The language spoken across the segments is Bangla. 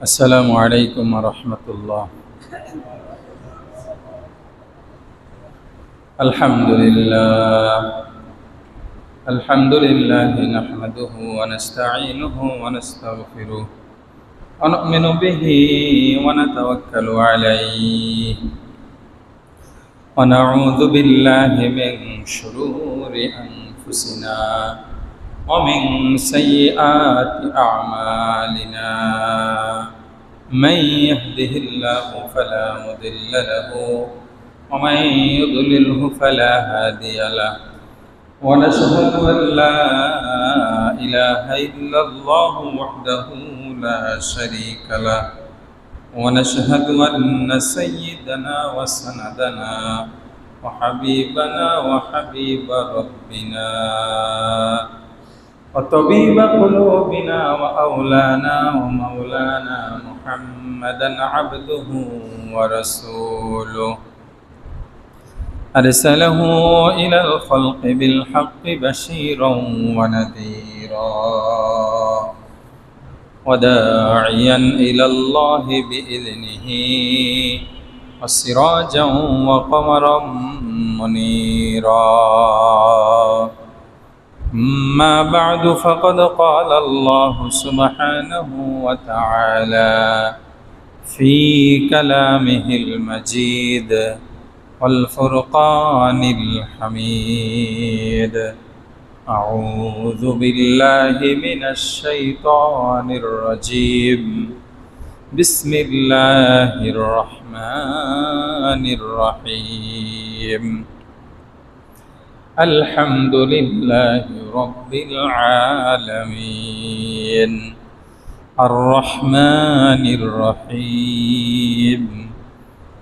السلام عليكم ورحمة الله. الحمد لله. الحمد لله نحمده ونستعينه ونستغفره ونؤمن به ونتوكل عليه ونعوذ بالله من شرور أنفسنا ومن سيئات أعمالنا. من يهده الله فلا مضل له ومن يضلله فلا هادي له، ونشهد أن لا إله إلا الله وحده لا شريك له، ونشهد أن سيدنا وسندنا وحبيبنا وحبيب ربنا وطبيب قلوبنا وأولانا ومولانا محمدا عبده ورسوله، أرسله إلى الخلق بالحق بشيرا ونذيرا وداعيا إلى الله بإذنه وسراجا وقمرا منيرا. أما بعد فقد قال الله سبحانه وتعالى في كلامه المجيد والفرقان الحميد: أعوذ بالله من الشيطان الرجيم. بسم الله الرحمن الرحيم. الحمد لله رب العالمين الرحمن الرحيم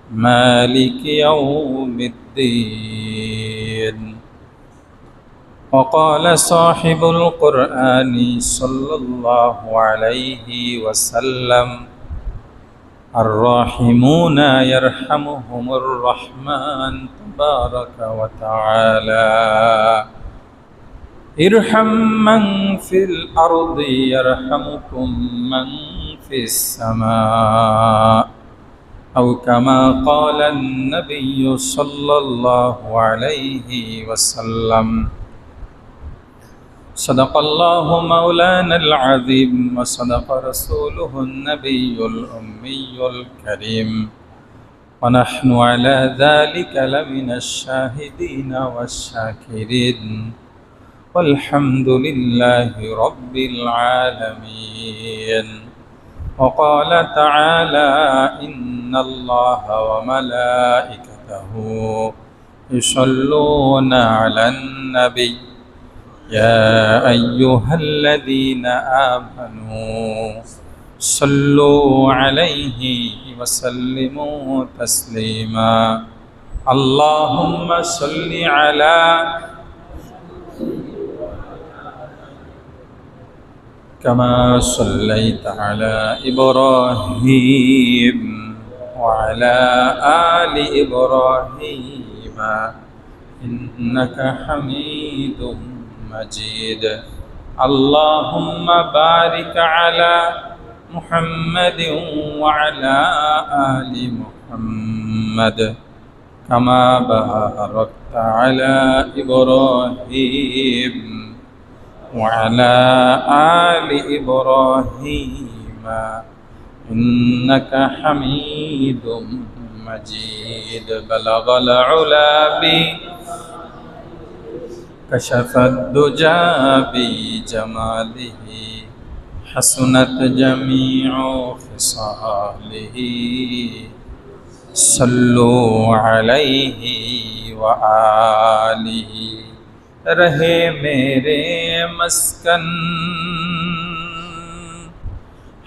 مالك يوم الدين. وقال صاحب القرآن صلى الله عليه وسلم: الراحمون يرحمهم الرحمن تبارك وتعالى. ارحم من في الأرض يرحمكم من في السماء، أو كما قال النبي صلى الله عليه وسلم. صدق الله مولانا العظيم وصدق رسوله النبي الأمي الكريم، ونحن على ذلك لمن الشاهدين والشاكرين، والحمد لله رب العالمين. وقال تعالى: إن الله وملائكته يصلون على النبي يا أيها الذين آمنوا صلوا عليه وسلموا تسليما. اللهم صل على كما صليت على إبراهيم وعلى آل إبراهيم إنك حميد مجيد. اللهم بارك على محمد وعلى آل محمد كما باركت على إبراهيم وعلى آل إبراهيم إنك حميد مجيد. بلغ العلا كشف الدجى بجماله، حسنت جميع خصاله. صلوا عليه وآله. رہے میرے مسکن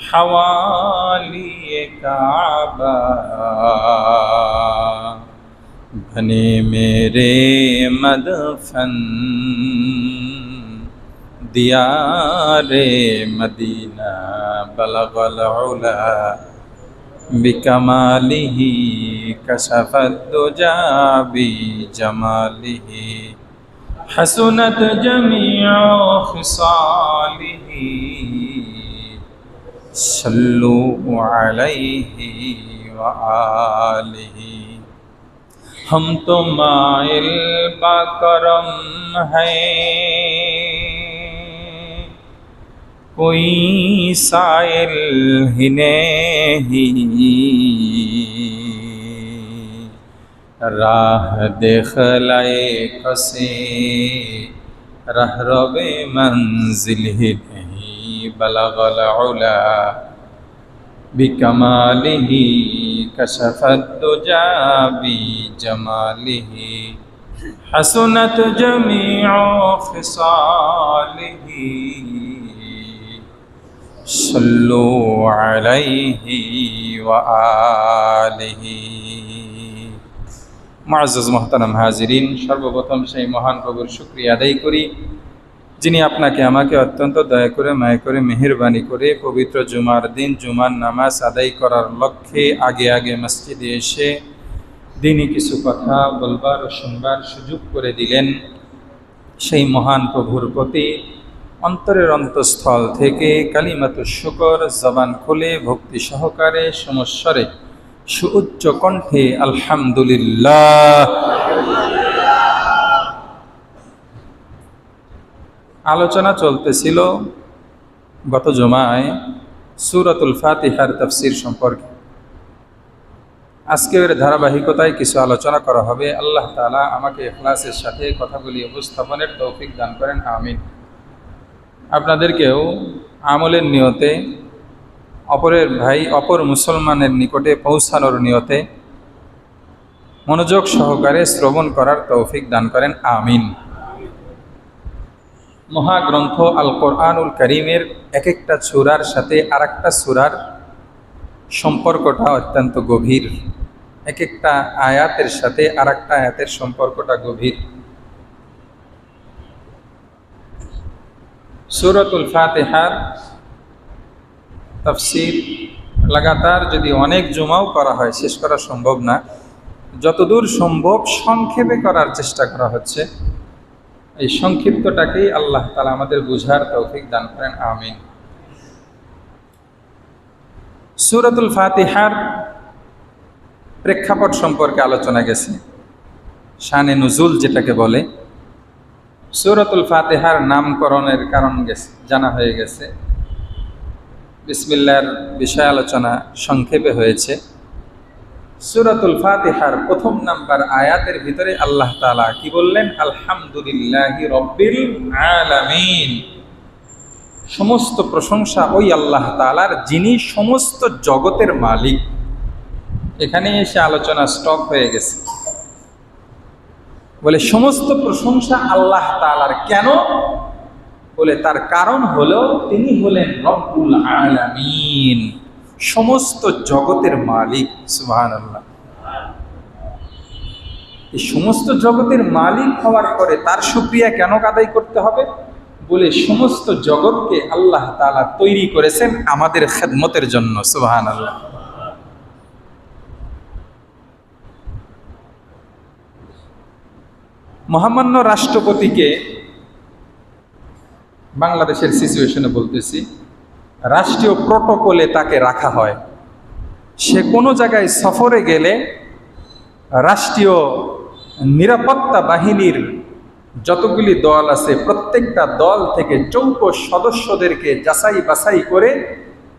حوالی کعبہ، بنے میرے مدفن دیار مدینہ. بلغ العلا بکمالہ کشف الدجى بجمالہ، حسنت جميع خصاله. सल्लु अलैहि व आलिहि। हम तो माइल बाकरम हैं, कोई साइल ही नहीं, राह दिखलाए कसे रहरबे मंजिल ही नहीं, बलगल उला बिकमालिही कशफद्दुजा बिजमालिही, हसनत जमीउ खिसालिही, सल्लु अलैहि व आलिहि। मुअज़्ज़ज़ मुहतरम हाजिरीन, सर्वप्रथम সেই মহান প্রভুর শুকরিয়া আদায় করি যিনি আপনাকে আমাকে অত্যন্ত দয়া করে মায়া করে মেহেরবানি করে পবিত্র জুমার দিন জুমার নামাজ আদায় করার লক্ষ্যে আগে আগে মসজিদে এসে দিনই কিছু কথা বলবার ও শুনবার সুযোগ করে দিলেন। সেই মহান প্রভুর প্রতি অন্তরের অন্তঃস্থল থেকে কালিমাতুশ শুকর জবান খুলে ভক্তি সহকারে সমস্বরে সুউচ্চ কণ্ঠে আলহামদুলিল্লাহ। আলোচনা চলতেছিল গত জুমায় সূরাতুল ফাতিহার তাফসীর সম্পর্কে। আজকের ধারাবাহিকতায় কিছু আলোচনা করা হবে। আল্লাহ তাআলা আমাকে ইখলাসের সাথে কথাগুলি উপস্থাপনের তৌফিক দান করেন, আমিন। আপনাদেরকেও আমলের নিয়তে অপর মুসলমানের নিকটে পৌঁছানোর নিয়তে মনোযোগ সহকারে শ্রবণ করার তৌফিক দান করেন, আমিন। মহাগ্রন্থ আল কোরআনুল কারীমের এক একটা সূরার সাথে আরেকটা সূরার সম্পর্কটা অত্যন্ত গভীর। এক একটা আয়াতের সাথে আরেকটা আয়াতের সম্পর্কটা গভীর। সূরাতুল ফাতিহার তাফসীর লাগাতার যদি অনেক জুমাও করা হয় শেষ করা সম্ভব না। যতদূর সম্ভব সংক্ষেপে করার চেষ্টা করা হচ্ছে। এই সংক্ষিপ্তটাকেই আল্লাহ তাআলা আমাদের বুঝার তৌফিক দান করেন, আমিন। সূরাতুল ফাতিহার প্রেক্ষাপট সম্পর্কে আলোচনা গেছে, শানে নুজুল যেটাকে বলে। সূরাতুল ফাতিহার নামকরণের কারণ গেছে, জানা হয়ে গেছে। বিসমিল্লাহর বিষয় আলোচনা সংক্ষেপে হয়েছে। সূরাতুল ফাতিহার প্রথম নাম্বার আয়াতের ভিতরে আল্লাহ তাআলা কি বললেন? আলহামদুলিল্লাহি রাব্বিল আলামিন। সমস্ত প্রশংসা ওই আল্লাহ তাআলার যিনি সমস্ত জগতের মালিক। এখানে এসে আলোচনা স্টপ হয়ে গেছে। বলে সমস্ত প্রশংসা আল্লাহ তাআলার। কেন? বলে তার কারণ হলো তিনি হলেন রব্বুল আলামিন, সমস্ত জগতের মালিক। সুবহানাল্লাহ। এই সমস্ত জগতের মালিক হওয়ার পরে তার শুকরিয়া কেন আদায় করতে হবে? বলে সমস্ত জগৎকে আল্লাহ তাআলা তৈরি করেছেন আমাদের খেদমতের জন্য। সুবহানাল্লাহ। মহামান্য রাষ্ট্রপতিকে, বাংলাদেশের সিচুয়েশনে বলতেছি, রাষ্ট্রীয় প্রটোকলে তাকে রাখা হয়। সে কোনো জায়গায় সফরে গেলে রাষ্ট্রীয় নিরাপত্তা বাহিনীর যতগুলি দল আছে প্রত্যেকটা দল থেকে চৌকো সদস্যদেরকে যাচাই বাছাই করে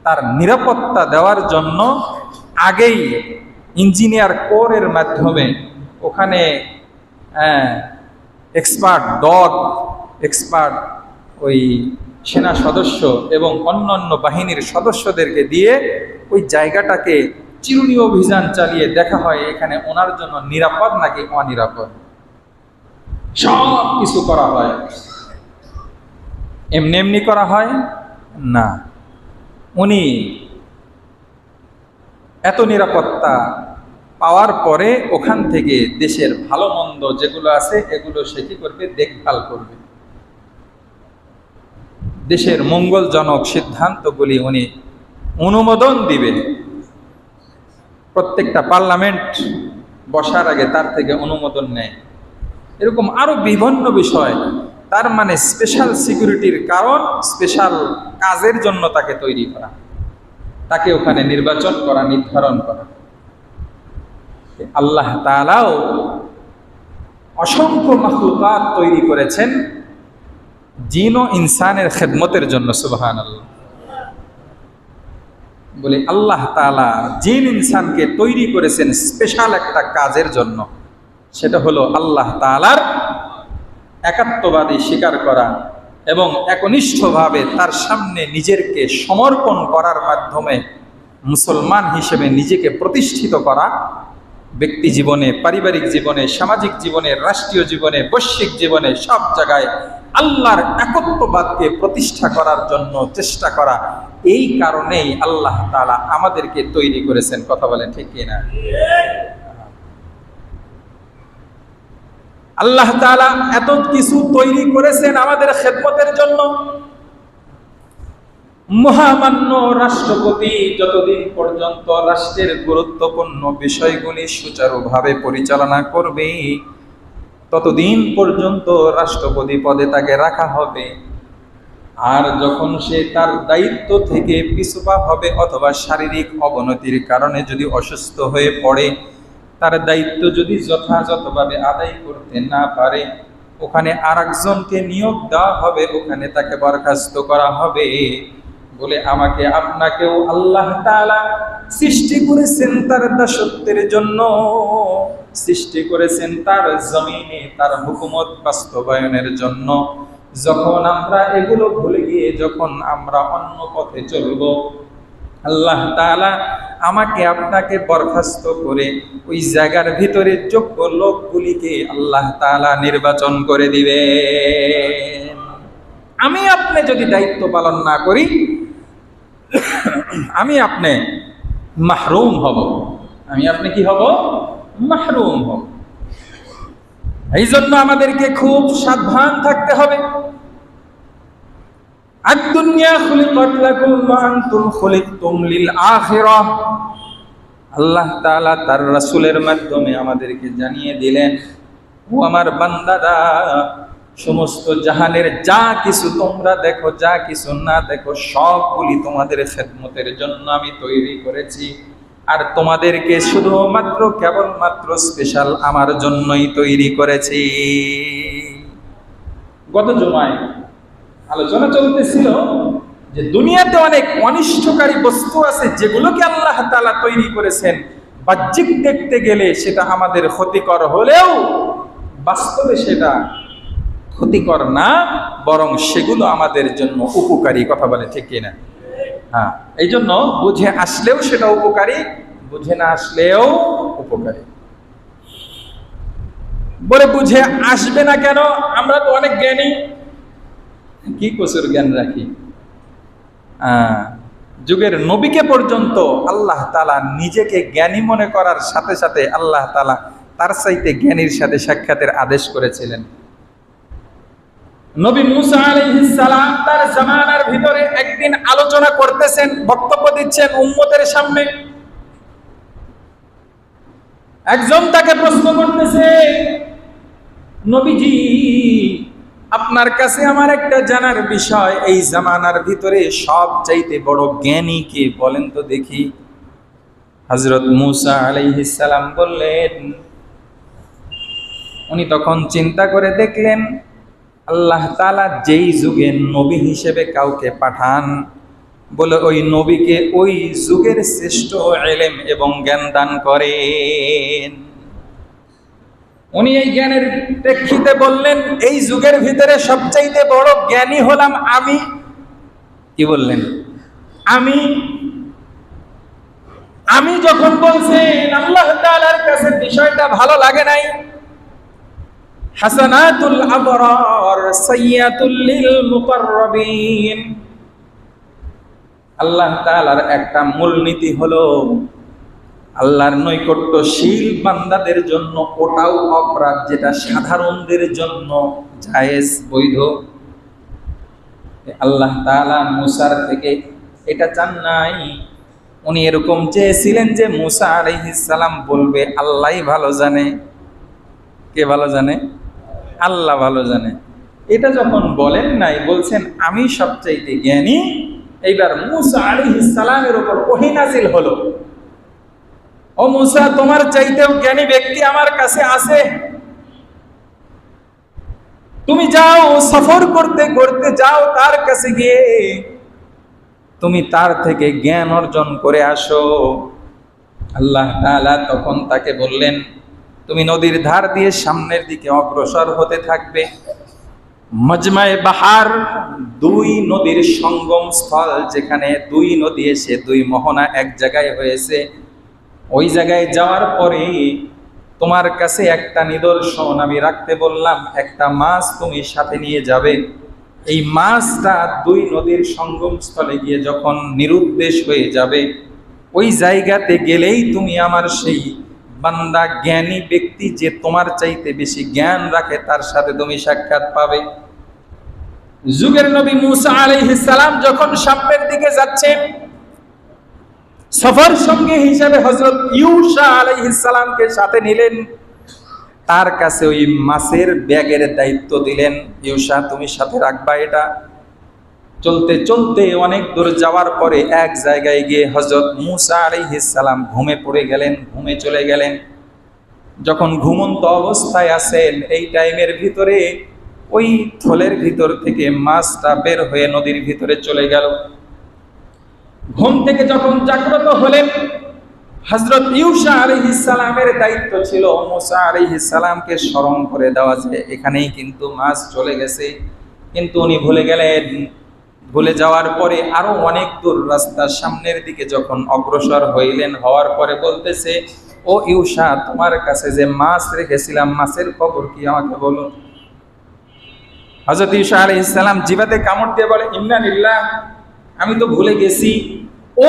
তার নিরাপত্তা দেওয়ার জন্য আগেই ইঞ্জিনিয়ার কোরের মাধ্যমে ওখানে এক্সপার্ট ডগ, এক্সপার্ট ওই সেনা সদস্য এবং অন্যান্য বাহিনীর সদস্যদেরকে দিয়ে ওই জায়গাটাকে চিরুনি অভিযান চালিয়ে দেখা হয় এখানে ওনার জন্য নিরাপদ নাকি অনিরাপদ। সব কিছু করা হয়। এমনি এমনি করা হয় না। উনি এত নিরাপত্তা পাওয়ার পরে ওখান থেকে দেশের ভালো মন্দ যেগুলো আছে এগুলো সে কি করবে? দেখভাল করবে। দেশের মঙ্গলজনক সিদ্ধান্তগুলি উনি অনুমোদন দিবেন। প্রত্যেকটা পার্লামেন্ট বসার আগে তার থেকে অনুমোদন নেয়। এরকম আরো বিভিন্ন বিষয়। তার মানে স্পেশাল সিকিউরিটির কারণ, স্পেশাল কাজের জন্য তাকে তৈরি করা। তাকে ওখানে নির্বাচন করা, নির্ধারণ করা। আল্লাহ তাআলাও অসংখ্য মাখলুকাত তৈরি করেছেন জিন ও ইনসানের খেদমতের জন্য। সুবহানাল্লাহ। বলে আল্লাহ তাআলা জিন ইনসানকে তৈরি করেছেন স্পেশাল একটা কাজের জন্য, সেটা হলো আল্লাহ তাআলার একাত্মবাদী স্বীকার করা এবং একনিষ্ঠভাবে তার সামনে নিজেকে সমর্পণ করার মাধ্যমে মুসলমান হিসেবে নিজেকে প্রতিষ্ঠিত করা। ব্যক্তি জীবনে, পারিবারিক জীবনে, সামাজিক জীবনে, রাষ্ট্রীয় জীবনে, বৈশ্বিক জীবনে সব জায়গায় আল্লাহর একত্ববাদকে প্রতিষ্ঠা করার জন্য চেষ্টা করা। এই কারণেই আল্লাহ তাআলা আমাদেরকে তৈরি করেছেন। কথা বলেন ঠিক কিনা? আল্লাহ তাআলা এত কিছু তৈরি করেছেন আমাদের খেদমতের জন্য। মহামান্য রাষ্ট্রপতি যতদিন পর্যন্ত রাষ্ট্রের গুরুত্বপূর্ণ বিষয়গুলি সুচারুভাবে পরিচালনা করবে, ততদিন পর্যন্ত রাষ্ট্রপতি পদে তাকে রাখা হবে। আর যখন সে তার দায়িত্ব থেকে পিছপা হবে অথবা শারীরিক অবনতির কারণে যদি অসুস্থ হয়ে পড়ে, তার দায়িত্ব যদি যথাযথভাবে আদায় করতে না পারে, ওখানে আরেকজনকে নিয়োগ দেওয়া হবে, ওখানে তাকে বরখাস্ত করা হবে। বলে আমাকে আপনাকেও আল্লাহ তাআলা সৃষ্টি করেছেন তার দাসত্বের জন্য, সৃষ্টি করেছেন তার জমিনে তার হুকুমত বাস্তবায়নের জন্য। যখন আমরা এগুলো ভুলে গিয়ে যখন আমরা অন্য পথে চলব, আল্লাহ তাআলা আমাকে আপনাকে বরখাস্ত করে ওই জায়গার ভিতরে যোগ্য লোকগুলিকে আল্লাহ তাআলা নির্বাচন করে দিবে। আমি আপনি যদি দায়িত্ব পালন না করি, আমি আপনি মাহরুম হব। আমি আপনি কি হব? মাহরুম হব। এই জন্য আমাদেরকে খুব সাবধান থাকতে হবে। আদ-দুনিয়া খুলিকাত লাকুম ওয়া আনতুম খুলিকতুম লিল আখিরাহ। আল্লাহ তাআলা তার রাসূলের মাধ্যমে আমাদেরকে জানিয়ে দিলেন, ও আমার বান্দারা, সমস্ত জাহানের যা কিছু তোমরা দেখো, যা কিছু না দেখো, সবগুলি তোমাদের খেদমতের জন্য আমি তৈরি করেছি। আর তোমাদেরকে শুধুমাত্র কেবলমাত্র স্পেশাল আমার জন্যই তৈরি করেছি। গত জুমায় আলোচনা চলতেছিল যে দুনিয়াতে অনেক অনিষ্টকারী বস্তু আছে যেগুলোকে আল্লাহ তাআলা তৈরি করেছেন। বাহ্যিক দেখতে গেলে সেটা আমাদের ক্ষতিকর হলেও বাস্তবে সেটা ক্ষতিকর না, বরং সেগুলো আমাদের জন্য উপকারী। কথা বলে ঠিক কিনা? হ্যাঁ, এই জন্য বুঝে আসলেও সেটা উপকারী, বুঝে না আসলেও উপকারী। বলে বুঝে আসবে না কেন? আমরা তো অনেক জ্ঞানী, কি কসুর জ্ঞান রাখি। যুগের নবীকে পর্যন্ত আল্লাহ তাআলা নিজেকে জ্ঞানী মনে করার সাথে সাথে আল্লাহ তাআলা তার চাইতে জ্ঞানীর সাথে সাক্ষাতের আদেশ করেছিলেন। নবী মুসা আলাইহিস সালাম তার জামানার ভিতরে একদিন আলোচনা করতেছেন, বক্তব্য দিচ্ছেন উম্মতের সামনে। একজন তাকে প্রশ্ন করতেছে, নবীজি, আপনার কাছে আমার একটা জানার বিষয়, এই জামানার ভিতরে সবচাইতে বড় জ্ঞানী কে বলেন তো দেখি। হযরত মুসা আলাইহিস সালাম বললেন, উনি তখন চিন্তা করে দেখলেন আল্লাহ তাআলা যেই যুগে নবী হিসেবে কাউকে পাঠান, বলে ওই নবীকে ওই যুগের শ্রেষ্ঠ ইলম এবং জ্ঞান দান করেন। উনি এই জ্ঞানের প্রেক্ষিতে বললেন, এই যুগের ভিতরে সবচাইতে বড় জ্ঞানী হলাম আমি। কি বললেন? আমি যখন বলছেন আল্লাহ তাআলার কাছে বিষয়টা ভালো লাগে নাই। হাসানাতুল আবরার সাইয়্যাতুল লিল মুকাররাবিন। আল্লাহ তাআলার একটা মূলনীতি হলো আল্লাহর নৈকট্যশীল বান্দাদের জন্য ওটাও অপরাধ যেটা সাধারণদের জন্য জায়েজ, বৈধ। আল্লাহ তাআলা মুসার থেকে এটা চান নাই। উনি এরকম চেয়েছিলেন যে মুসা আলাইহিস সালাম বলবে আল্লাহই ভালো জানে। কে ভালো জানে? আল্লাহ ভালো জানে। এটা যখন বলেন নাই, বলছেন আমি সবচাইতে জ্ঞানী, এইবার মূসা আলাইহিস সালামের উপর ওহী নাযিল হলো, ও মূসা, তোমার চাইতেও জ্ঞানী ব্যক্তি আমার কাছে আছে, তুমি যাও, সফর করতে করতে যাও তার কাছে গিয়ে তুমি তার থেকে জ্ঞান অর্জন করে আসো। আল্লাহ তাআলা তখন তাকে বললেন, তুমি নদীর ধার দিয়ে সামনের দিকে অগ্রসর হতে থাকবে। মজমায়ে বাহার, দুই নদীর সঙ্গম স্থল, যেখানে দুই নদী এসে দুই মোহনা এক জায়গায় হয়েছে, ওই জায়গায় যাওয়ার পরে তোমার কাছে একটা নিদর্শন আমি রাখতে বললাম, একটা মাছ তুমি সাথে নিয়ে যাবে। এই মাছটা দুই নদীর সঙ্গম স্থলে গিয়ে যখন নিরুদ্দেশ হয়ে যাবে, ওই জায়গাতে গেলেই তুমি আমার সেই বান্দা জ্ঞানী ব্যক্তি যে তোমার চাইতে বেশি জ্ঞান রাখে তার সাথে তুমি সাক্ষাৎ পাবে। যুগের নবী মূসা আলাইহিস সালাম যখন সামনের দিকে যাচ্ছেন, সফর সঙ্গী হিসাবে হযরত ইউশা আলাইহিস সালামকে সাথে নিলেন, তার কাছে ওই মাছের ব্যাগের দায়িত্ব দিলেন, ইউশা তুমি সাথে রাখবা এটা। চলতে চলতে অনেক দূর যাওয়ার পরে এক জায়গায় গিয়ে হযরত মূসা আলাইহিস সালাম ঘুমে পড়ে গেলেন, ঘুমে চলে গেলেন। যখন ঘুমন্ত অবস্থায় আছেন, এই টাইমের ভিতরে ওই থলের ভিতর থেকে মাছটা বের হয়ে নদীর ভিতরে চলে গেল। ঘুম থেকে যখন জাগ্রত হলেন, হযরত ইউশা আলাইহিস সালামের দায়িত্ব ছিল মূসা আলাইহিস সালামকে স্মরণ করে দেওয়া, যে এখানেই কিন্তু মাছ চলে গেছে। কিন্তু উনি ভুলে গেলেন। ভুলে যাওয়ার পরে আরো অনেক দূর রাস্তা সামনের দিকে যখন অগ্রসর হইলেন, হওয়ার পরে বলতেছে, ও ইউশা, তোমার কাছে যে মাছ রেখেছিলাম, মাছের খবর কি আমাকে বলো। হযরত ইউশা আলাইহিস সালাম জিভাতে কামড় দিয়ে বলে, ইন্না লিল্লাহ, আমি তো ভুলে গেছি।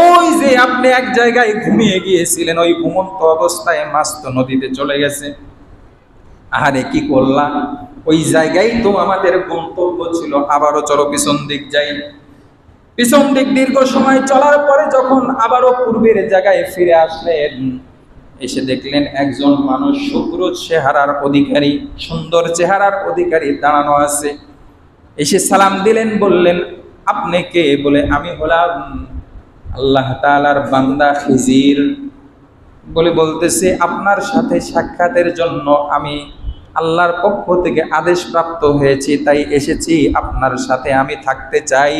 ওই যে আপনি এক জায়গায় ঘুমিয়ে গিয়েছিলেন, ওই ঘুমন্ত অবস্থায় মাছ তো নদীতে চলে গেছে। আরে কি করলাম, ওই জায়গায় তো আমাদের গন্তব্য ছিল। আবারও চলো পিছন দিক যাই। পিছন দিক দীর্ঘ সময় চলার পরে যখন আবারও পূর্বের জায়গায় ফিরে আসলেন, এসে দেখলেন একজন মানুষ শুভ্র চেহারার অধিকারী, সুন্দর চেহারার অধিকারী দাঁড়ানো আছে। এসে সালাম দিলেন, বললেন, আপনি কে? বলে, আমি হলাম আল্লাহ তাআলার বান্দা খিজির। বলে বলতেছে, আপনার সাথে সাক্ষাতের জন্য আমি আল্লাহর পক্ষ থেকে আদেশ প্রাপ্ত হয়েছি, তাই এসেছি। আপনার সাথে আমি থাকতে চাই,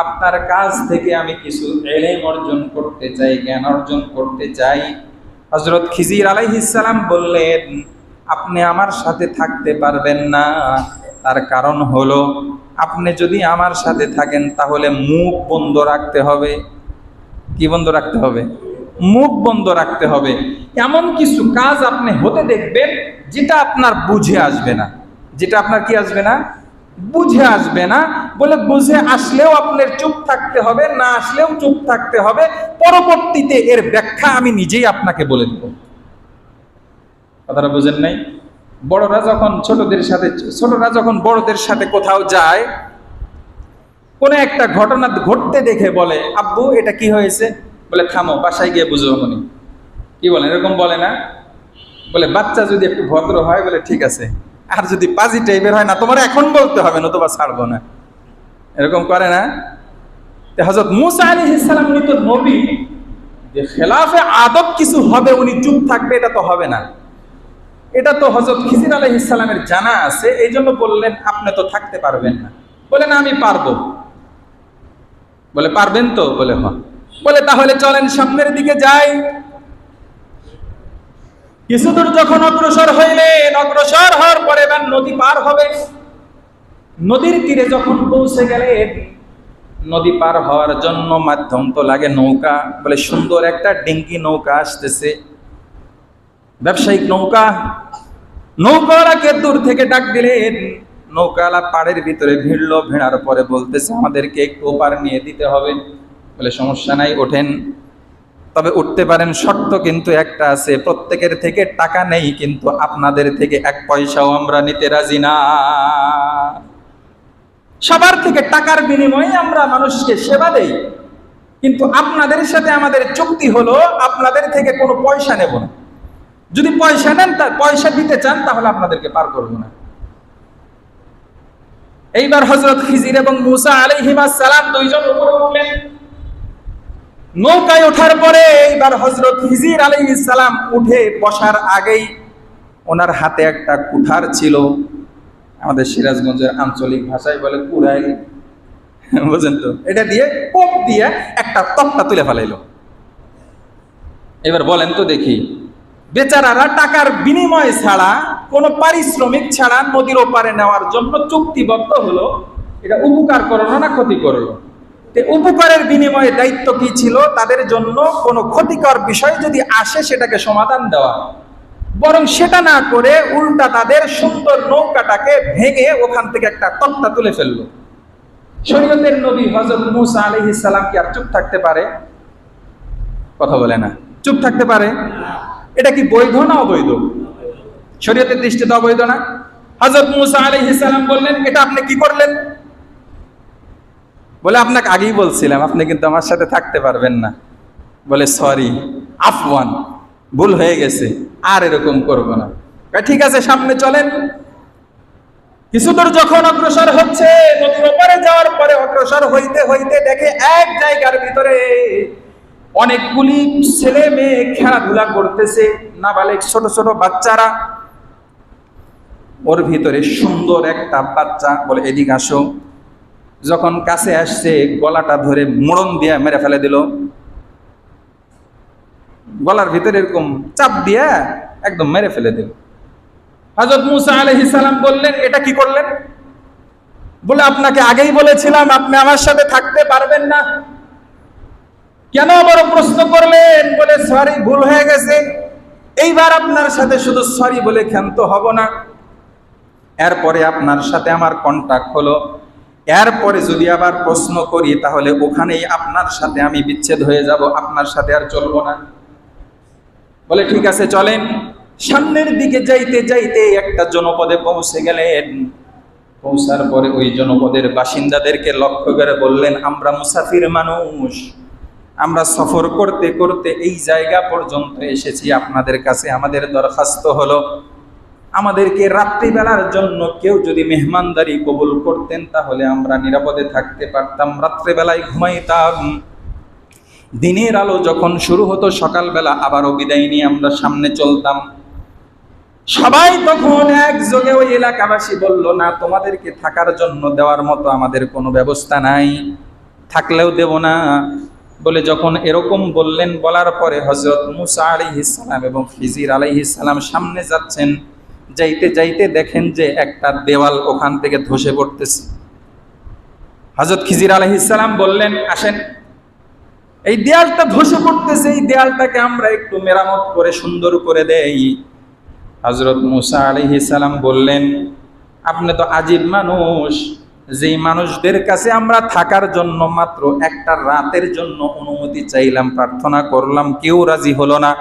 আপনার কাছ থেকে আমি কিছু ইলম অর্জন করতে চাই, জ্ঞান অর্জন করতে চাই। হযরত খিজির আলাইহিস সালাম বললেন, আপনি আমার সাথে থাকতে পারবেন না। তার কারণ হলো, আপনি যদি আমার সাথে থাকেন তাহলে মুখ বন্ধ রাখতে হবে। কি বন্ধ রাখতে হবে? মুখ বন্ধ রাখতে হবে। এমন কিছু কাজ আপনি হতে দেখবেন যেটা আপনার বুঝে আসবে না। যেটা আপনার কি আসবে না? বুঝে আসবে না। বলে বুঝে আসলেও আপনার চুপ থাকতে হবে, না আসলেও চুপ থাকতে হবে। পরবর্তীতে এর ব্যাখ্যা আমি নিজেই আপনাকে বলে দেব। কথাটা বুঝেন নাই? বড়রা যখন বড়দের সাথে কোথাও যায়, কোনো একটা ঘটনা ঘটতে দেখে বলে, আব্বু এটা কি হয়েছে? বলে, থামো, বাসায় গিয়ে বুঝো মনি। কি বলেন? এরকম বলে না? বলে, বাচ্চা যদি একটু ভদ্র হয়, বলে ঠিক আছে, আর যদি পাজি টাইপের হয়, না তোমার এখন বলতে হবে, নতুবা ছাড়বো না। এরকম করে না? হযরত মূসা আলাইহিস সালাম উনি তো নবী, যে খেলাফে আদব কিছু হবে উনি চুপ থাকবে, এটা তো হবে না। এটা তো হযরত খিজির আলাইহিস সালামের জানা আছে। এই জন্য বললেন, আপনি তো থাকতে পারবেন না। বলে, না আমি পারবো। বলে, পারবেন তো? বলে, হ্যাঁ। বলে, তাহলে চলেন সামনের দিকে যাই। কিছুদূর যখন অগ্রসর হইলেন, অগ্রসর হওয়ার পরে এবার নদী পার হবে। নদীর তীরে যখন পৌঁছে গেলেন, নদী পার হওয়ার জন্য মাধ্যম তো লাগে নৌকা। বলে, সুন্দর একটা ডিঙ্গি নৌকা আসতেছে, ব্যবসায়িক নৌকা। নৌকাওয়ালাকে দূর থেকে ডাক দিলেন। নৌকাওয়ালা পাড়ের ভিতরে ভিড়লো, ভিড়ার পরে বলতেছে, আমাদেরকে একটু ওপার নিয়ে দিতে হবে। বলে, সমস্যা নাই, ওঠেন। তবে উঠতে পারেন, শর্ত কিন্তু একটা আছে, প্রত্যেকের থেকে টাকা নেই, কিন্তু আপনাদের থেকে এক পয়সাও আমরা নিতে রাজি না। সবার থেকে টাকার বিনিময়ে আমরা মানুষকে সেবা দেই, কিন্তু আপনাদের সাথে আমাদের চুক্তি হলো আপনাদের থেকে কোনো পয়সা নেব না। যদি পয়সা নেন, তার পয়সা দিতে চান, তাহলে আপনাদেরকে পার করবো না। এইবার হযরত খিজির এবং মূসা আলাইহিস সালাম দুইজন উপরে উঠলেন। নৌকায় ওঠার পরে এইবার হযরত খিজির আলাইহিস সালাম উঠে বসার আগেই ওনার হাতে একটা কুঠার ছিল, আমাদের সিরাজগঞ্জের আঞ্চলিক ভাষায় বলে কুড়াই, বুঝেন তো, এটা দিয়ে কোপ দিয়ে একটা তক্তা তুলে ফেলাইলো। এবার বলেন তো দেখি, বেচারারা টাকার বিনিময় ছাড়া, কোনো পারিশ্রমিক ছাড়া নদীর ওপারে নেওয়ার জন্য চুক্তিবদ্ধ হলো, এটা উপকার করলো না ক্ষতি করলো? উপকারের বিনিময়ে দায়িত্ব কি ছিল? তাদের জন্য কোনো ক্ষতিকর বিষয় যদি আসে সেটাকে সমাধান দেওয়া, বরং সেটা না করে উল্টা তাদের সুন্দর নৌকাটাকে ভেঙে ওখান থেকে একটা তক্তা তুলে ফেললো। শরীয়তের নবী হযরত মূসা আলাইহিস সালাম কি আর চুপ থাকতে পারে? কথা বলে না, চুপ থাকতে পারে? এটা কি বৈধ না অবৈধ? শরীয়তের দৃষ্টিতে অবৈধ না? হযরত মূসা আলাইহিস সালাম বললেন, এটা আপনি কি করলেন? বলে, আপনাকে আগেই বলছিলাম আপনি কিন্তু আমার সাথে থাকতে পারবেন না। বলে, সরি, আফওয়ান, ভুল হয়ে গেছে, আর এরকম করব না। ঠিক আছে, সামনে চলেন। কিছু দূর যখন অগ্রসর হচ্ছে, নদীর ওপারে যাওয়ার পরে অগ্রসর হইতে হইতে দেখে এক জায়গার ভিতরে অনেকগুলি ছেলে মেয়ে খেলাধুলা করতেছে, নাবালেগ ছোট ছোট বাচ্চারা। ওর ভিতরে সুন্দর একটা বাচ্চা বলে, এদিকে আসো। যখন কাছে আসছে, গলাটা ধরে মোড়ন দিয়ে মেরে ফেলে দিল। গলার ভিতরে এরকম চাপ দিয়ে একদম মেরে ফেলে দিল। হযরত মূসা আলাইহিস সালাম বললেন, এটা কি করলেন? বলে, আপনাকে আগেই বলেছিলাম আপনি আমার সাথে থাকতে পারবেন না। কেন আবার প্রশ্ন করলেন? বলে, সরি, ভুল হয়ে গেছে, এইবার আপনার সাথে শুধু সরি বলে ক্ষান্ত হব না। এরপরে আপনার সাথে আমার কন্টাক্ট হলো, এরপরে যদি আবার প্রশ্ন করি তাহলে ওখানেই আপনার সাথে আমি বিচ্ছেদ হয়ে যাব, আপনার সাথে আর চলবো না। বলে, ঠিক আছে, চলেন। সামনের দিকে যাইতে যাইতে একটা জনপদে পৌঁছে গেলেন। পৌঁছার পরে ওই জনপদের বাসিন্দাদেরকে লক্ষ্য করে বললেন, আমরা মুসাফির মানুষ, আমরা সফর করতে করতে এই জায়গা পর্যন্ত এসেছি, আপনাদের কাছে আমাদের দরখাস্ত হলো, আমাদেরকে রাত্রিবেলার জন্য কেউ যদি মেহমানদারি কবুল করতেন তাহলে আমরা নিরাপদে থাকতে পারতাম, রাত্রিবেলায় ঘুমাইতাম। দিনের আলো যখন শুরু হতো সকালবেলা আবারও বিদায় নিয়ে আমরা সামনে চলতাম। সবাই তখন একযোগে ওই এলাকাবাসী বলল, না, তোমাদেরকে থাকার জন্য দেওয়ার মতো আমাদের কোনো ব্যবস্থা নাই, থাকলেও দেব না। বলে যখন এরকম বললেন, বলার পরে হযরত মূসা আলাইহিস সালাম এবং খিজির আলাইহিস সালাম সামনে যাচ্ছেন। যাইতে যাইতে দেখেন যে একটা দেওয়াল ওখান থেকে ধসে পড়তেছে। হযরত খিজির আলাইহিস সালাম বললেন, আসেন, এই দেয়ালটা ধসে পড়তেছে, এই দেয়ালটাকে আমরা একটু মেরামত করে সুন্দর করে দেই। হযরত মূসা আলাইহিস সালাম বললেন, আপনি তো আজীব মানুষ, যেই মানুষদের কাছে আমরা থাকার জন্য মাত্র একটা রাতের জন্য অনুমতি চাইলাম, প্রার্থনা করলাম, কেউ রাজি হলো না।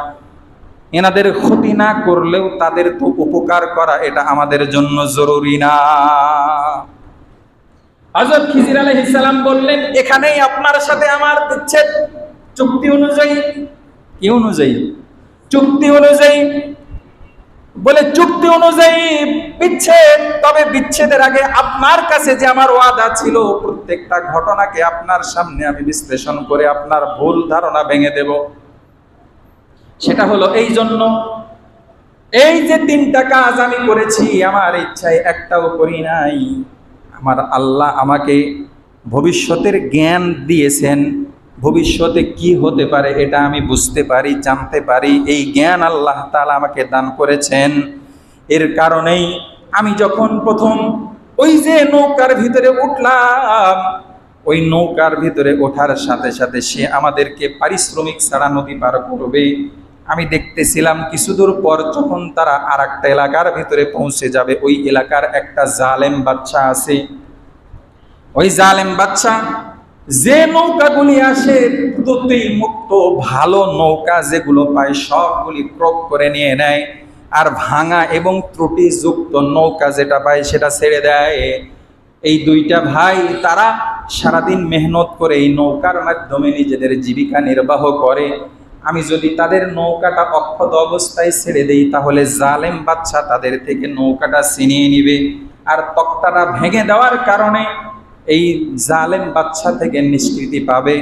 এনাদের ক্ষতি না করলেও তাদের তো উপকার করা এটা আমাদের জন্য জরুরি না? হযরত খিজির আলাইহিস সালাম বললেন, এখানেই আপনার সাথে আমার বিচ্ছেদ, চুক্তি অনুযায়ী। কি অনুযায়ী? চুক্তি অনুযায়ী। বলে, চুক্তি অনুযায়ী বিচ্ছেদ, তবে বিচ্ছেদের আগে আপনার কাছে যে আমার ওয়াদা ছিল প্রত্যেকটা ঘটনাকে আপনার সামনে আমি বিশ্লেষণ করে আপনার ভুল ধারণা ভেঙে দেব। সেটা হলো এই জন্য, এই যে 3টা কাজ আমি করেছি আমার ইচ্ছায় একটাও করি নাই। আমার আল্লাহ আমাকে ভবিষ্যতের জ্ঞান দিয়েছেন, ভবিষ্যতে কি হতে পারে এটা আমি বুঝতে পারি, জানতে পারি, এই জ্ঞান আল্লাহ তাআলা আমাকে দান করেছেন। এর কারণেই আমি যখন প্রথম ওই যে নৌকার ভিতরে উঠলাম, ওই নৌকার ভিতরে ওঠার সাথে সাথে সে আমাদেরকে পারিশ্রমিক ছাড়া নদী পার করবে। আমি দেখতেছিলাম কিছু দূর পর যখন তারা আর একটা এলাকার ভিতরে পৌঁছে যাবে, ওই এলাকার একটা জালেম বাচ্চা আছে। ওই জালেম বাচ্চা যে নৌকাগুলি আসে প্রতি মুক্ত ভালো নৌকা যেগুলো পায় সবগুলি ক্রয় করে নিয়ে নেয়, আর ভাঙা এবং ত্রুটিযুক্ত নৌকা যেটা পায় সেটা ছেড়ে দেয়। এই 2টা ভাই তারা সারাদিন মেহনত করে এই নৌকার মাধ্যমে নিজেদের জীবিকা নির্বাহ করে। আমি যদি তাদের নৌকাটা অক্ষত অবস্থায় ছেড়ে দেই তাহলে জালেম বাচ্চা তাদের থেকে নৌকাটা ছিনিয়ে নিবে, আর তক্তাটা ভেঙে দেওয়ার কারণে এই জালেম বাচ্চা থেকে নিষ্কৃতি পাবে।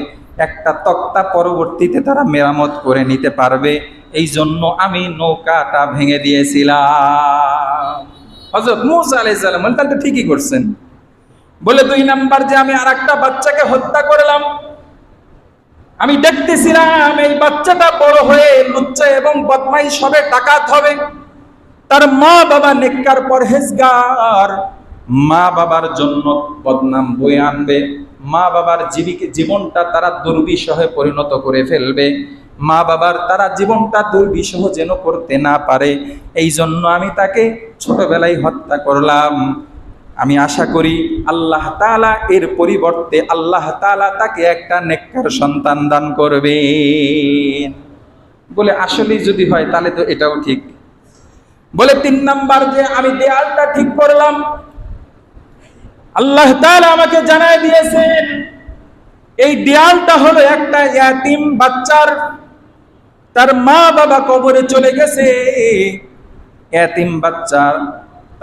একটা তক্তা পরবর্তীতে তারা মেরামত করে নিতে পারবে, এই জন্য আমি নৌকাটা ভেঙে দিয়েছিলাম। হযরত মূসা আলাইহিস সালাম বলেন, তাহলে তো ঠিকই করছেন। বলে 2 নাম্বার যে আমি আরেকটা বাচ্চাকে হত্যা করলাম, আমি দেখতেছিলাম এই বাচ্চাটা বড় হয়ে লুচ্চা এবং বদমাইশ হবে, ডাকাত হবে, তার মা বাবা নেককার পরহেজগার, মা বাবার জন্য বদনাম বয়ে আনবে, মা বাবার জীবনটা তারা দুর্বিষহে পরিণত করে ফেলবে, মা বাবার তারা জীবনটা দুর্বিষহ যেন করতে না পারে, এই জন্য আমি তাকে ছোটবেলায় হত্যা করলাম। আমি আশা করি আল্লাহ তাআলা এর পরিবর্তে আল্লাহ তাআলা তাকে একটা নেককার সন্তান দান করবেন। বলে আসলে যদি হয় তাহলে তো এটাও ঠিক। বলে 3 নাম্বার যে আমি দেয়ালটা ঠিক করলাম, আল্লাহ তাআলা আমাকে জানায় দিয়েছেন এই দেয়ালটা হলো একটা ইয়াতিম বাচ্চার, তার মা বাবা কবরে চলে গেছে, ইয়াতিম বাচ্চা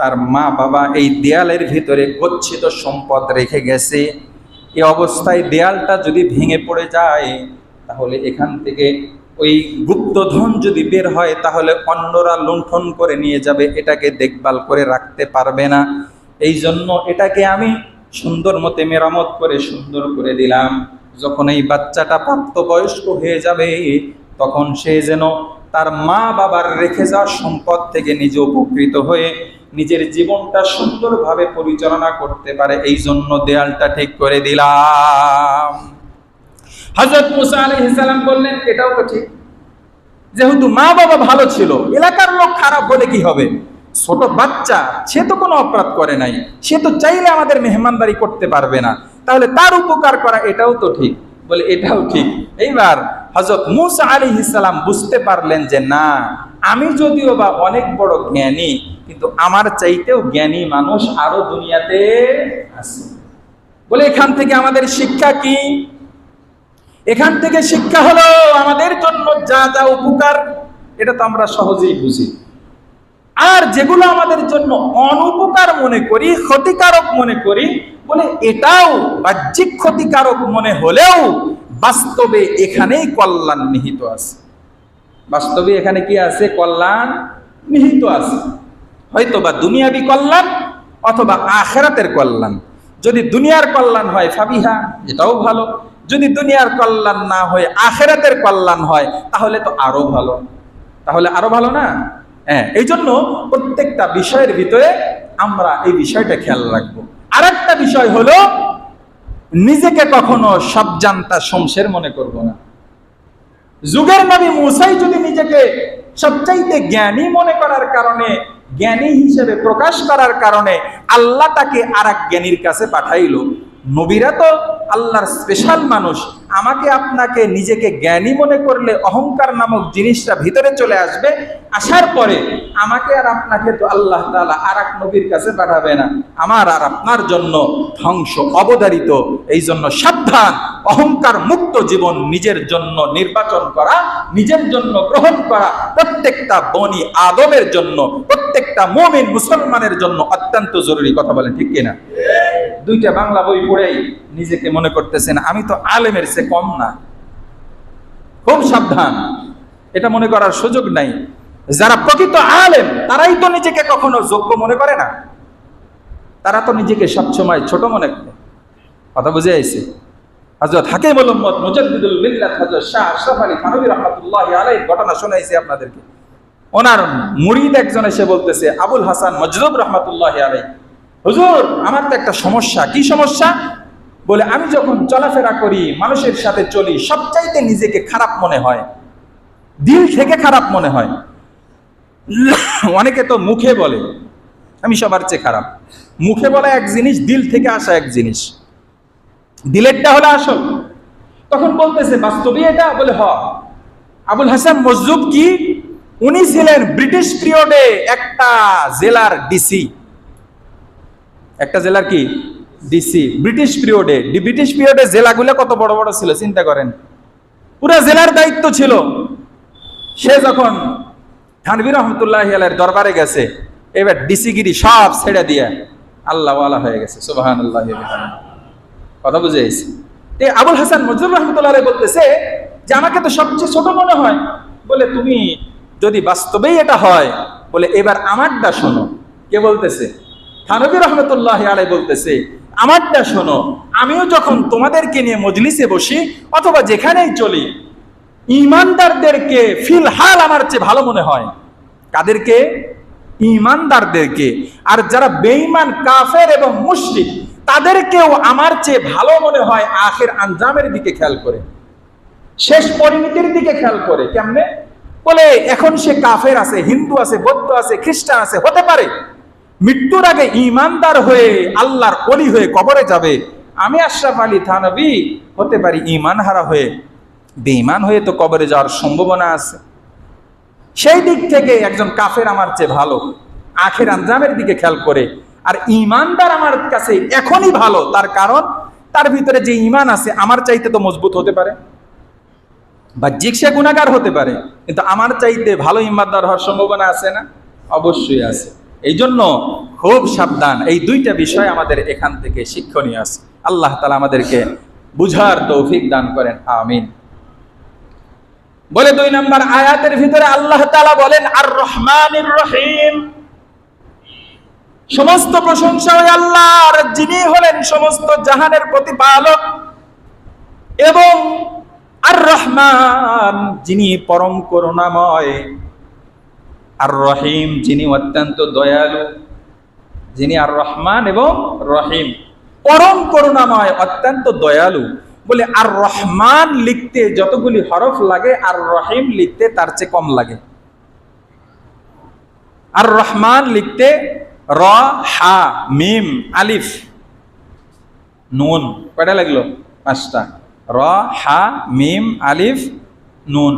তার মা বাবা এই দেয়ালের ভিতরে গচ্ছিত সম্পদ রেখে গেছে। এই অবস্থায় দেয়ালটা যদি ভেঙে পড়ে যায় তাহলে এখান থেকে ওই গুপ্তধন যদি বের হয় তাহলে অন্যরা লুণ্ঠন করে নিয়ে যাবে, এটাকে দেখভাল করে রাখতে পারবে না। এই জন্য এটাকে আমি সুন্দর মতে মেরামত করে সুন্দর করে দিলাম। যখন এই বাচ্চাটা প্রাপ্তবয়স্ক হয়ে যাবে তখন সে যেন তার মা বাবার রেখে যাওয়া সম্পদ থেকে নিজে উপকৃত হয়ে নিজের জীবনটা সুন্দরভাবে পরিচালনা করতে পারে, এই জন্য দেয়ালটা ঠিক করে দিলাম। হযরত মূসা আলাইহিস সালাম বললেন, এটাও তো ঠিক, যেহেতু মা বাবা ভালো ছিল, এলাকার লোক খারাপ হলে কি হবে, ছোট বাচ্চা সে তো কোনো অপরাধ করে নাই, সে তো চাইলে আমাদের মেহমানদারি করতে পারবে না, তাহলে তার উপকার করা এটাও তো ঠিক। বলে এটাও ঠিক। এইবার হযরত মূসা আলাইহিস সালাম বুঝতে পারলেন যে না, আমি যদিও বা অনেক বড় জ্ঞানী, কিন্তু আমার চাইতেও জ্ঞানী মানুষ আরো দুনিয়াতে আছে। বলে এখান থেকে আমাদের শিক্ষা কি? এখান থেকে শিক্ষা হলো আমাদের জন্য যা যা উপকার এটা তো আমরা সহজেই বুঝি, আর যেগুলো আমাদের জন্য অনুপকার মনে করি, ক্ষতিকারক মনে করি, বলে এটাও বাহ্যিক ক্ষতিকারক মনে হলেও বাস্তবে এখানেই কল্যাণ নিহিত আছে। বাস্তবে এখানে কি আছে? কল্যাণ নিহিত আছে। হয়তো বা দুনিয়াবি কল্যাণ অথবা আখিরাতের কল্যাণ। যদি দুনিয়ার কল্যাণ হয় ফাবিহা, এটাও ভালো। যদি দুনিয়ার কল্যাণ না হয় আখিরাতের কল্যাণ হয় তাহলে তো আরো ভালো, তাহলে আরো ভালো না? হ্যাঁ, এই জন্য প্রত্যেকটা বিষয়ের ভিতরে আমরা এই বিষয়টা খেয়াল রাখবো। আর একটা বিষয় হলো নিজেকে কখনো সব জানতা শমশের মনে করব না। যুগের নবী মূসাই যদি নিজেকে সবচাইতে জ্ঞানী মনে করার কারণে, জ্ঞানী হিসেবে প্রকাশ করার কারণে আল্লাহ তাকে আর এক জ্ঞানীর কাছে পাঠাইলো। নবীরা তো আল্লাহর স্পেশাল মানুষ। আমাকে আপনাকে নিজেকে জ্ঞানী মনে করলে অহংকার নামক জিনিসটা ভিতরে চলে আসবে। আসার পরে আমাকে আর আপনাকে তো আল্লাহ তাআলা আর এক নবীর কাছে পাঠাবে না, আমার আর আপনার জন্য ধ্বংস অবধারিত। এই জন্য সাবধান, অহংকার মুক্ত জীবন নিজের জন্য নির্বাচন করা, নিজের জন্য গ্রহণ করা প্রত্যেকটা বনি আদমের জন্য, প্রত্যেকটা মুমিন মুসলমানের জন্য অত্যন্ত জরুরি। কথা বলেন ঠিক কিনা? 2টা বাংলা বই পড়েই নিজেকে মনে করতেছেন আমি তো আলেমের চেয়ে কম না। খুব সাবধান, এটা মনে করার সুযোগ নাই। যারা প্রকৃত আলেম তারাই তো নিজেকে কখনো যোগ্য মনে করে না, তারা তো নিজেকে সবসময় ছোট মনে করে। কথা বুঝে আইছে? হযরত হাকিমুল উম্মত মুজাদ্দিদুল মিল্লাত হযরত শাহ আশরাফ আলী থানভী রাহমাতুল্লাহি আলাইহি ঘটনা শোনাইছি আপনাদেরকে। ওনার মুরিদ একজন এসে বলতেছে, আবুল হাসান মজদুব রাহমাতুল্লাহি আলাইহি, হুজুর আমার তো একটা সমস্যা। কি সমস্যা? বলে আমি যখন চলাফেরা করি, মানুষের সাথে চলি, সবচাইতে নিজেকে খারাপ মনে হয়, দিল থেকে খারাপ মনে হয়। অনেকে তো মুখে বলে আমি সবার চেয়ে খারাপ, মুখে বলা এক জিনিস, দিল থেকে আসা এক জিনিস, দিলেরটা হলো আসল। তখন বলতেছে বাস্তবে এটা? বলে হ। আবুল হাসান মজদুব কি? উনি ছিলেন ব্রিটিশ পিরিয়ডে একটা জেলার ডিসি। একটা জেলার কি? ডিসি। ব্রিটিশ পিরিয়ডে জেলাগুলো কত বড় বড় ছিল চিন্তা করেন, পুরো জেলার দায়িত্ব ছিল। সে যখন থানভী রহমতুল্লাহি আলাইহির দরবারে গেছে, এবার ডিসিগিরি সব ছেড়ে দিয়ে আল্লাহওয়ালা হয়ে গেছে। সুবহানাল্লাহি ওয়া বিহামদিহি। কথা বুঝে গেছে? আবুল হাসান নজরুল রহমতুল্লাহ আলাইহি বলতেছে যে আমাকে তো সবচেয়ে ছোট মনে হয়। বলে তুমি যদি বাস্তবেই এটা হয়, বলে এবার আমারটা শোনো। কে বলতেছে? থানভী রহমতুল্লাহ আলাইহি বলতেছে আমারটা শোনো, আমিও যখন তোমাদেরকে নিয়ে মজলিসে বসি অথবা যেখানেই চলি, ঈমানদারদেরকে ফিলহাল আমার চেয়ে ভালো মনে হয়। কাদেরকে? ঈমানদারদেরকে। আর যারা বেঈমান, কাফের এবং মুশরিক, তাদেরকেও আমার চেয়ে ভালো মনে হয় আখির আঞ্জামের দিকে খেয়াল করে, শেষ পরিণতির দিকে খেয়াল করে। কেমনে? বলে এখন সে কাফের আছে, হিন্দু আছে, বৌদ্ধ আছে, খ্রিস্টান আছে, হতে পারে মৃত্যুর আগে ঈমানদার হয়ে আল্লাহর ওলি হয়ে কবরে যাবে। আমি আশরাফ আলী থানভী হতে পারি ঈমান হারা হয়ে, বেঈমান হয়ে তো কবরে যাওয়ার সম্ভাবনা আছে। সেই দিক থেকে একজন কাফের আমার চেয়ে ভালো, আখির আঞ্জামের দিকে খেয়াল করে। আর ঈমানদার আমার কাছে এখনই ভালো, তার কারণ তার ভিতরে যে ঈমান আছে আমার চাইতে তো মজবুত হতে পারে, বাহ্যিক সে গুনাহগার হতে পারে, কিন্তু আমার চাইতে ভালো ঈমানদার হওয়ার সম্ভাবনা আছে না? অবশ্যই আছে। এই জন্য খুব সাবধান। এই দুইটা বিষয় আমাদের এখান থেকে শিক্ষণীয় আছে। আল্লাহ তাআলা আমাদেরকে বুঝার তৌফিক দান করেন, আমিন। বলে 2 নম্বর আয়াতের ভিতরে আল্লাহ তাআলা বলেন আর রহমানির রহিম, সমস্ত প্রশংসা ওই আল্লাহর, যিনি হলেন সমস্ত জাহানের প্রতিপালক, এবং আর রহমান, যিনি পরম করুণাময়, আর রহিম, যিনি অত্যন্ত দয়ালু। যিনি আর রহমান এবং রহিম, পরম করুণাময়, অত্যন্ত দয়ালু। বলে আর রহমান লিখতে যতগুলি হরফ লাগে, আর রহিম লিখতে তার চেয়ে কম লাগে। আর রহমান লিখতে র, হা, মিম, আলিফ, নুন, কয়টা লাগলো? 5টা। র, হা, মিম, আলিফ, নুন।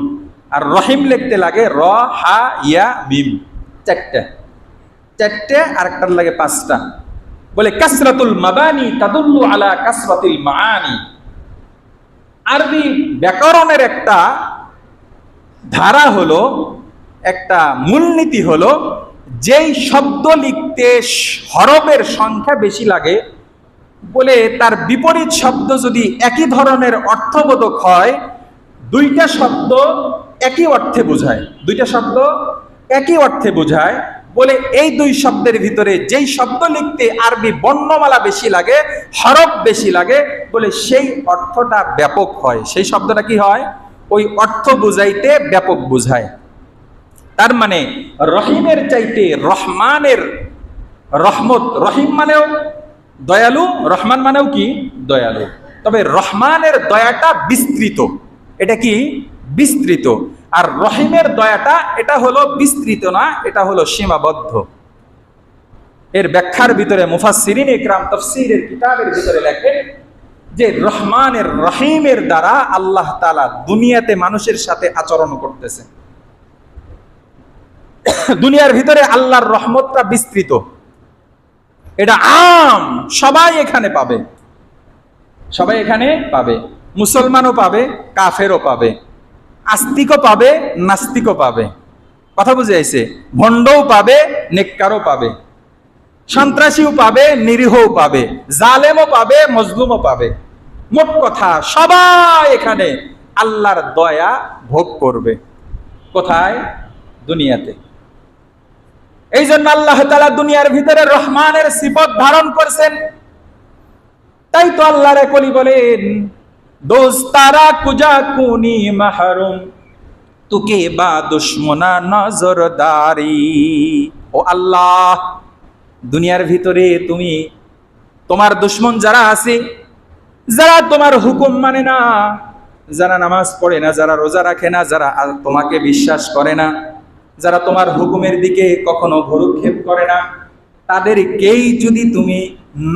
আর রহিম লিখতে লাগে র, হা, ইয়া, মিম, 4টা। আর একটার লাগে 5টা। বলে কাসরাতুল মাবানি তাদুল্লু আলা কাসরাতিল মাআনি। আরবি ব্যাকরণের একটা ধারা হলো, একটা মূলনীতি হলো, যেই শব্দ লিখতে হরফের সংখ্যা বেশি লাগে, বলে তার বিপরীত শব্দ যদি একই ধরনের অর্থবোধক হয়, দুইটা শব্দ একই অর্থে বোঝায়, দুইটা শব্দ একই অর্থে বোঝায়। বলে এই 2 শব্দের ভিতরে যেই শব্দ লিখতে আরবি বর্ণমালা বেশি লাগে, হরফ বেশি লাগে, বলে সেই অর্থটা ব্যাপক হয়। সেই শব্দটা কি হয়? ওই অর্থ বুঝাইতে ব্যাপক বুঝায়। তার মানে রহিমের চাইতে রহমানের রহমত, রহিম মানেও দয়ালু, রহমান মানেও কি? দয়ালু। তবে রহমানের দয়াটা বিস্তৃত, এটা কি? বিস্তৃত। আর রহিমের দয়াটা এটা হলো বিস্তৃত না, এটা হলো সীমাবদ্ধ। এর ব্যাখ্যার ভিতরে মুফাসসিরিন ইকরাম তাফসীরের কিতাবের ভিতরে লেখেন যে রহমানের রহিমের দ্বারা আল্লাহ তাআলা দুনিয়াতে মানুষের সাথে আচরণ করতেছে। দুনিয়ার ভিতরে আল্লাহর রহমতটা বিস্তৃত, এটা আম, সবাই এখানে পাবে, সবাই এখানে পাবে। মুসলমানও পাবে, কাফেরও পাবে, আস্তিকও পাবে, নাস্তিকও পাবে। কথা বুঝে আইছে? ভণ্ডও পাবে, নেককারও পাবে, সন্ত্রাসীও পাবে, নিরীহও পাবে, জালেমও পাবে, মজলুমও পাবে। মোট কথা সবাই এখানে আল্লাহর দয়া ভোগ করবে। কোথায়? দুনিয়াতে। এই জন্য আল্লাহ তাআলা দুনিয়ার ভিতরে রহমানের সিফত ধারণ করছেন। তাই তো আল্লাহর কলি বলেন দোস্তারা কুজা কুনি মাহরুম তুকে বা দুশমনা নজরদারি। ও আল্লাহ, দুনিয়ার ভিতরে তুমি তোমার দুশমন যারা আছে, যারা তোমার হুকুম মানে না, যারা নামাজ পড়ে না, যারা রোজা রাখে না, যারা তোমাকে বিশ্বাস করে না, যারা তোমার হুকুমের দিকে কখনো ভ্রুক্ষেপ করে না, তাদেরকেই যদি তুমি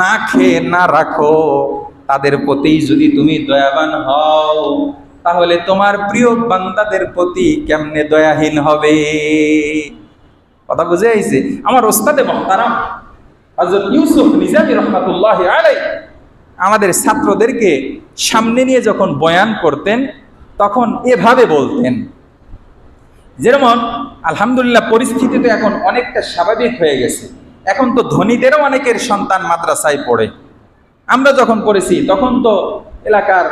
না খেয়ে না রাখো, তাদের প্রতি যদি তুমি দয়াবান হও, তাহলে তোমার প্রিয় বান্দাদের প্রতি কেমনে দয়াহীন হবে? কথা বুঝে আইছে? আমার ওস্তাদে মুহতারাম হযরত ইউসুফ নিজামী রাহমাতুল্লাহি আলাইহি আমাদের ছাত্রদেরকে সামনে নিয়ে যখন বয়ান করতেন, তখন এভাবে বলতেন। যেমন আলহামদুলিল্লাহ পরিস্থিতি তো এখন অনেকটা স্বাভাবিক হয়ে গেছে। এখন তো ধনীদেরও অনেকের সন্তান মাদ্রাসায় পড়ে। আমরা যখন পড়েছি তখন তো এলাকার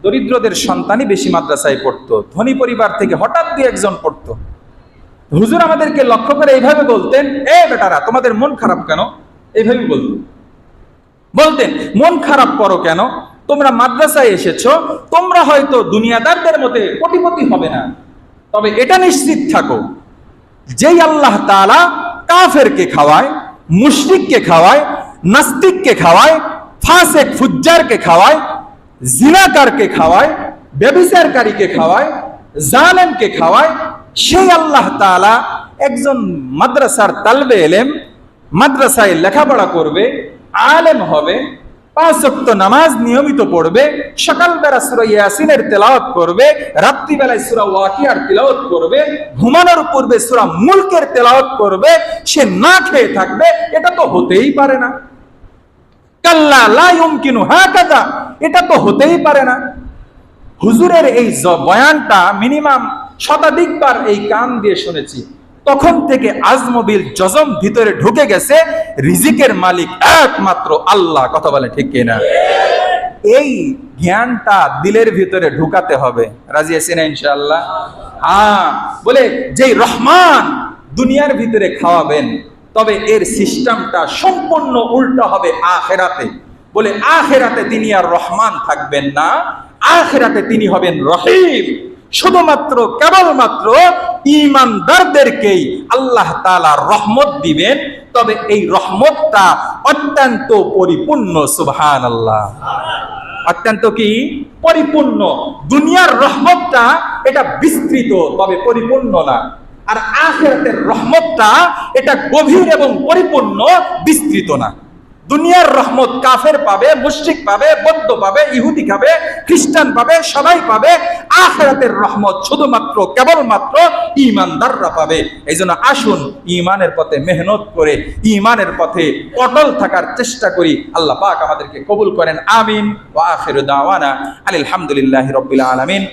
দরিদ্রদের সন্তানই বেশি মাদ্রাসায় পড়তো, ধনী পরিবার থেকে হঠাৎ দিয়ে একজন পড়তো। হুজুর আমাদেরকে লক্ষ্য করে এইভাবে বলতেন, এ বেটারা তোমাদের মন খারাপ কেন? এইভাবে বলতেন মন খারাপ করো কেন? তোমরা মাদ্রাসায় এসেছো, তোমরা হয়তো দুনিয়াদারদের মধ্যে কোটিপতি হবে না, তবে এটা নিশ্চিত থাকো, যেই আল্লাহ তাআলা কাফেরকে খাওয়ায়, মুশরিককে খাওয়ায়, নাস্তিককে খাওয়ায়, ফাসিক ফুজ্জারকে খাওয়ায়, জিনাকারকে খাওয়ায়, ব্যভিচারকারীকে খাওয়ায়, জালেমকে খাওয়ায়, সেই আল্লাহ তাআলা একজন মাদ্রাসার তালবে ইলম, মাদ্রাসায় লেখাপড়া করবে, আলেম হবে, 5 ওয়াক্ত নামাজ নিয়মিত পড়বে, সকালবেলা সূরা ইয়াসিনের তেলাওয়াত করবে, রাত্রিবেলায় সূরা ওয়াকিয়ার তেলাওয়াত করবে, ঘুমানোর পূর্বে সূরা মুলকের তেলাওয়াত করবে, সে না খেয়ে থাকবে, এটা তো হতেই পারে না। কাল্লা লা ইউমকিনু হাকাযা, এটা তো হতেই পারে না। হুজুরের এই বয়ানটা মিনিমাম শতাধিকবার এই কান দিয়ে শুনেছি, তখন থেকে আজমবিল জজম ভিতরে ঢুকে গেছে, রিজিকের মালিক একমাত্র আল্লাহ। কথা বলে ঠিক কিনা? এই জ্ঞানটা দিলের ভিতরে ঢুকাতে হবে। রাজি আছেন না ইনশাআল্লাহ? হ্যাঁ, বলে যেই রহমান দুনিয়ার ভিতরে খাওয়াবেন, তবে এর সিস্টেমটা সম্পূর্ণ উল্টা হবে আখিরাতে। বলে আখিরাতে তিনি আর রহমান থাকবেন না, আখিরাতে তিনি হবেন রহিম। শুধুমাত্র কেবলমাত্র ঈমানদারদেরকেই আল্লাহ তাআলা রহমত দিবেন, তবে এই রহমতটা অত্যন্ত পরিপূর্ণ। সুবহানাল্লাহ। অত্যন্ত কি পরিপূর্ণ। দুনিয়ার রহমতটা এটা বিস্তৃত, তবে পরিপূর্ণ না। আর আখিরাতের রহমতটা এটা গভীর এবং পরিপূর্ণ, বিস্তৃত না। দুনিয়ার রহমত কাফের পাবে, মুশরিক পাবে, বৌদ্ধ পাবে, ইহুদি পাবে, খ্রিস্টান পাবে, সবাই পাবে। আখিরাতের রহমত শুধুমাত্র কেবলমাত্র ঈমানদাররা পাবে। এইজন্য আসুন ঈমানের পথে মেহনত করে ঈমানের পথে অটল থাকার চেষ্টা করি। আল্লাহ পাক আমাদেরকে কবুল করেন, আমিন। ওয়া আখিরু দাওয়ানা আলহামদুলিল্লাহি রাব্বিল আলামিন।